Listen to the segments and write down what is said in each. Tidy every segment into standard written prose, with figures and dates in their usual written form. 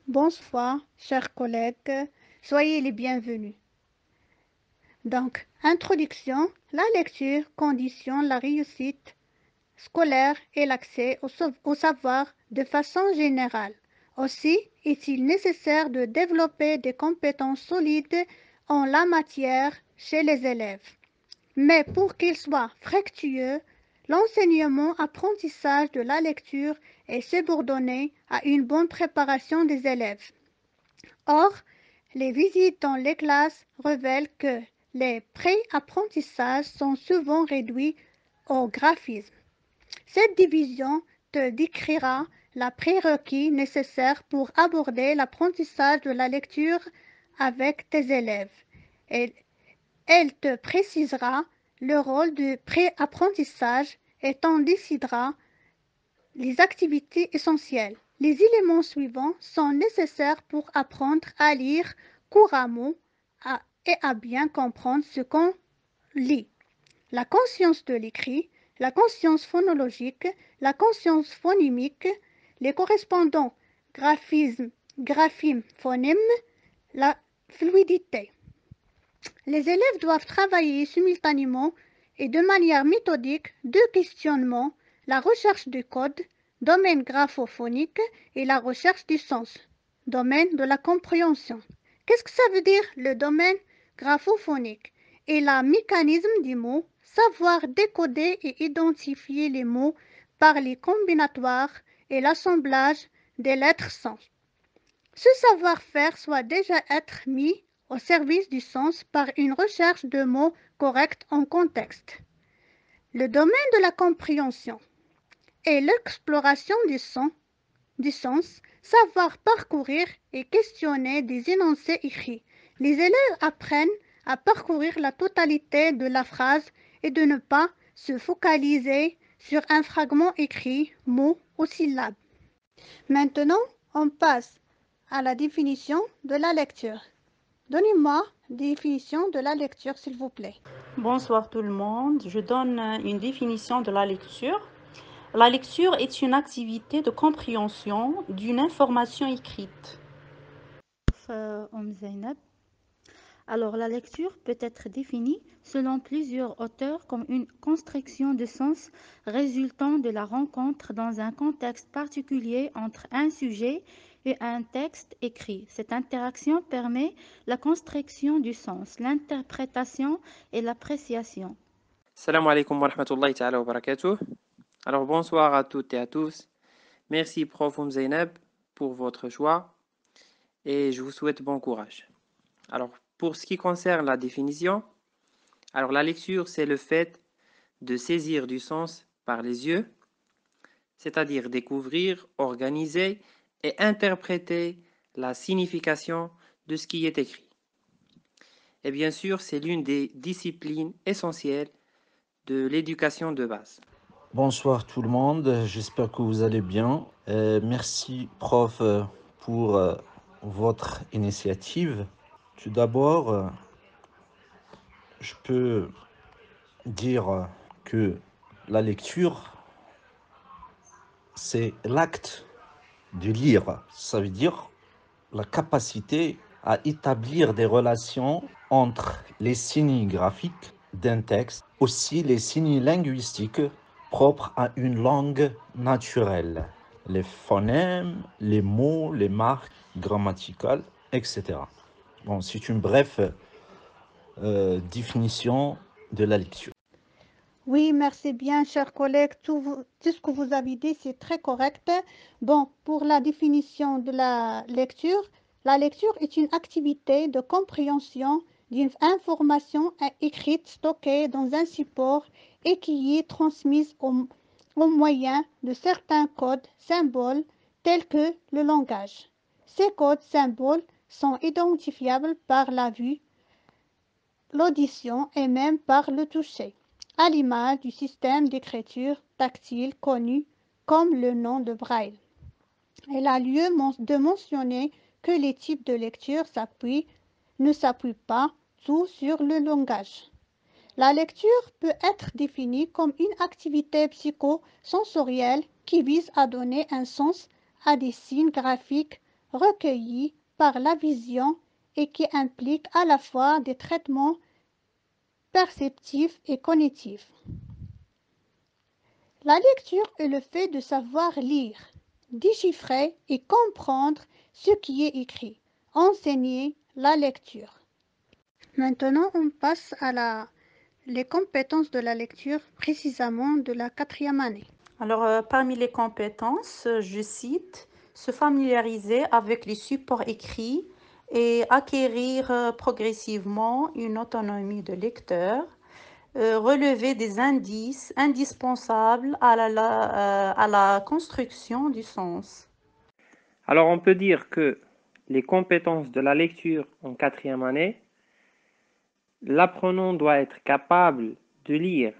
Bonsoir, chers collègues, soyez les bienvenus. Donc, introduction, la lecture conditionne la réussite scolaire et l'accès au savoir de façon générale. Aussi est-il nécessaire de développer des compétences solides en la matière chez les élèves. Mais pour qu'il soit fructueux, l'enseignement-apprentissage de la lecture est subordonné à une bonne préparation des élèves. Or, les visites dans les classes révèlent que les pré-apprentissages sont souvent réduits au graphisme. Cette division te décrira la prérequis nécessaire pour aborder l'apprentissage de la lecture avec tes élèves. Et elle te précisera le rôle du pré-apprentissage et t'en décidera les activités essentielles. Les éléments suivants sont nécessaires pour apprendre à lire couramment et à bien comprendre ce qu'on lit. La conscience de l'écrit, la conscience phonologique, la conscience phonimique, les correspondants graphèmes, phonèmes, la fluidité. Les élèves doivent travailler simultanément et de manière méthodique deux questionnements, la recherche du code, domaine graphophonique, et la recherche du sens, domaine de la compréhension. Qu'est-ce que ça veut dire le domaine graphophonique? Et le mécanisme des mots, savoir décoder et identifier les mots par les combinatoires et l'assemblage des lettres sens. Ce savoir-faire doit déjà être mis au service du sens par une recherche de mots corrects en contexte. Le domaine de la compréhension est l'exploration du sens, savoir parcourir et questionner des énoncés écrits. Les élèves apprennent à parcourir la totalité de la phrase et de ne pas se focaliser sur un fragment écrit, mot ou syllabe. Maintenant, on passe à la définition de la lecture. Donnez-moi la définition de la lecture, s'il vous plaît. Bonsoir tout le monde. Je donne une définition de la lecture. La lecture est une activité de compréhension d'une information écrite. Zainab. Alors, la lecture peut être définie selon plusieurs auteurs comme une construction de sens résultant de la rencontre dans un contexte particulier entre un sujet et un texte écrit. Cette interaction permet la construction du sens, l'interprétation et l'appréciation. Salam alaikum wa rahmatullahi ta'ala wa barakatuh. Alors bonsoir à toutes et à tous. Merci Prof Zainab pour votre choix et je vous souhaite bon courage. Alors pour ce qui concerne la définition, alors la lecture c'est le fait de saisir du sens par les yeux, c'est-à-dire découvrir, organiser et interpréter la signification de ce qui est écrit. Et bien sûr, c'est l'une des disciplines essentielles de l'éducation de base. Bonsoir tout le monde, j'espère que vous allez bien. Merci prof pour votre initiative. Tout d'abord, je peux dire que la lecture, c'est l'acte de lire. Ça veut dire la capacité à établir des relations entre les signes graphiques d'un texte, aussi les signes linguistiques propres à une langue naturelle, les phonèmes, les mots, les marques grammaticales, etc. Bon, c'est une brève définition de la lecture. Oui, merci bien, chers collègues. Tout ce que vous avez dit, c'est très correct. Bon, pour la définition de la lecture est une activité de compréhension d'une information écrite stockée dans un support et qui est transmise au moyen de certains codes, symboles, tels que le langage. Ces codes, symboles sont identifiables par la vue, l'audition et même par le toucher, à l'image du système d'écriture tactile connu comme le nom de Braille. Il a lieu de mentionner que les types de lecture ne s'appuient pas tous sur le langage. La lecture peut être définie comme une activité psychosensorielle qui vise à donner un sens à des signes graphiques recueillis par la vision et qui impliquent à la fois des traitements perceptifs et cognitifs. La lecture est le fait de savoir lire, déchiffrer et comprendre ce qui est écrit. Enseigner la lecture. Maintenant, on passe à les compétences de la lecture, précisément de la 4e année. Alors, parmi les compétences, je cite, se familiariser avec les supports écrits et acquérir progressivement une autonomie de lecteur, relever des indices indispensables à la construction du sens. Alors on peut dire que les compétences de la lecture en 4e année, l'apprenant doit être capable de lire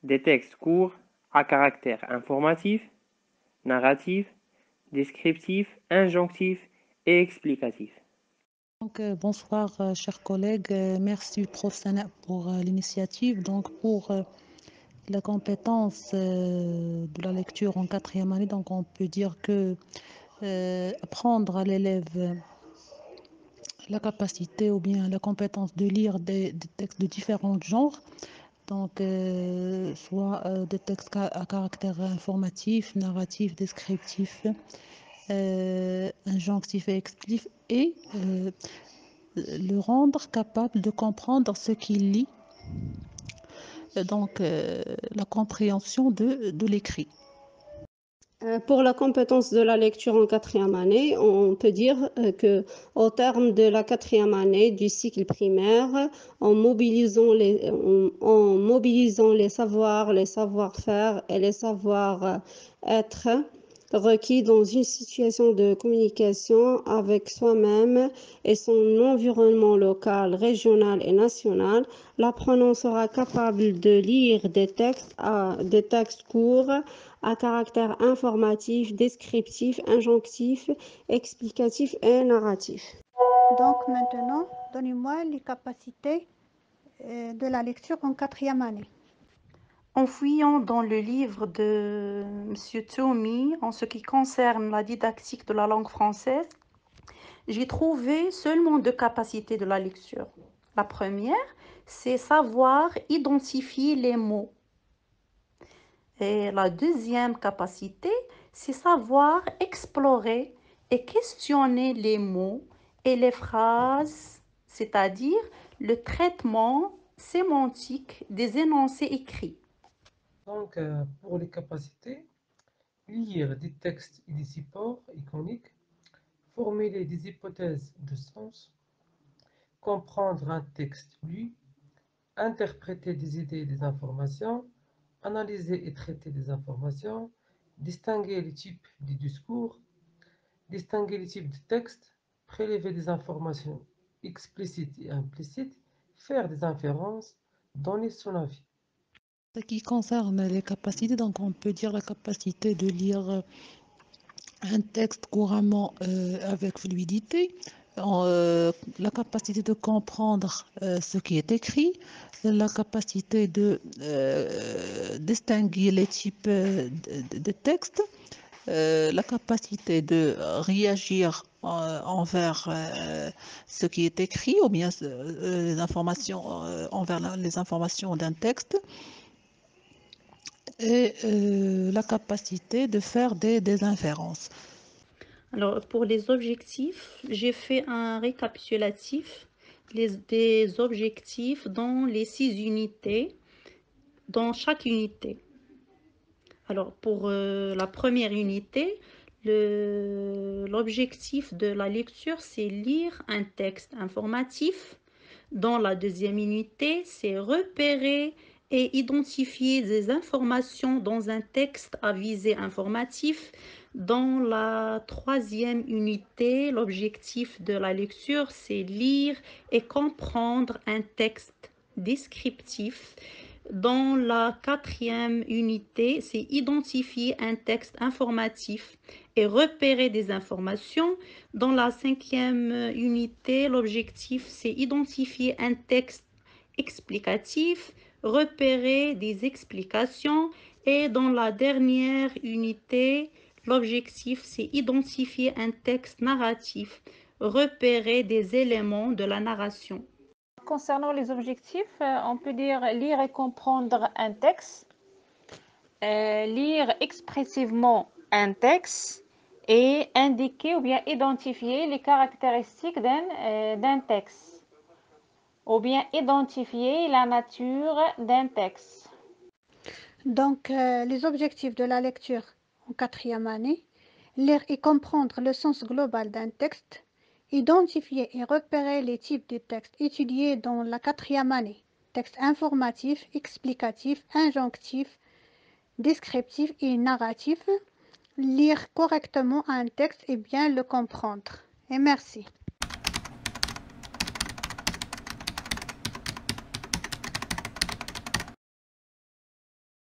des textes courts à caractère informatif, narratif, descriptif, injonctif et explicatif. Donc, bonsoir, chers collègues. Merci, prof. Sana, pour l'initiative. Donc, pour la compétence de la lecture en 4e année, donc on peut dire que apprendre à l'élève la capacité ou bien la compétence de lire des textes de différents genres, donc soit des textes à caractère informatif, narratif, descriptif, injonctif et explicatif, et le rendre capable de comprendre ce qu'il lit, donc la compréhension de l'écrit. Pour la compétence de la lecture en 4e année, on peut dire que au terme de la 4e année du cycle primaire, en mobilisant les savoirs, les savoir-faire et les savoir-être requis dans une situation de communication avec soi-même et son environnement local, régional et national, l'apprenant sera capable de lire des textes courts à caractère informatif, descriptif, injonctif, explicatif et narratif. Donc maintenant, donnez-moi les capacités de la lecture en 4e année. En fouillant dans le livre de M. Toomy en ce qui concerne la didactique de la langue française, j'ai trouvé seulement 2 capacités de la lecture. La première, c'est savoir identifier les mots. Et la deuxième capacité, c'est savoir explorer et questionner les mots et les phrases, c'est-à-dire le traitement sémantique des énoncés écrits. Donc, pour les capacités, lire des textes et des supports iconiques, formuler des hypothèses de sens, comprendre un texte lu, interpréter des idées et des informations, analyser et traiter des informations, distinguer les types de discours, distinguer les types de textes, prélever des informations explicites et implicites, faire des inférences, donner son avis. Ce qui concerne les capacités, donc on peut dire la capacité de lire un texte couramment avec fluidité, la capacité de comprendre ce qui est écrit, la capacité de distinguer les types de textes, la capacité de réagir envers ce qui est écrit ou bien les informations envers les informations d'un texte, et la capacité de faire des inférences. Alors, pour les objectifs, j'ai fait un récapitulatif des objectifs dans les 6 unités, dans chaque unité. Alors, pour la première unité, l'objectif de la lecture, c'est lire un texte informatif. Dans la deuxième unité, c'est repérer et identifier des informations dans un texte à visée informatif. Dans la troisième unité, l'objectif de la lecture, c'est lire et comprendre un texte descriptif. Dans la quatrième unité, c'est identifier un texte informatif et repérer des informations. Dans la cinquième unité, l'objectif, c'est identifier un texte explicatif, repérer des explications. Et dans la dernière unité, L'objectif, c'est identifier un texte narratif, repérer des éléments de la narration. Concernant les objectifs, on peut dire lire et comprendre un texte, lire expressivement un texte et indiquer ou bien identifier les caractéristiques d'un texte, ou bien identifier la nature d'un texte. Donc, les objectifs de la lecture en quatrième année, lire et comprendre le sens global d'un texte, identifier et repérer les types de textes étudiés dans la quatrième année, texte informatif, explicatif, injonctif, descriptif et narratif, lire correctement un texte et bien le comprendre. Et merci.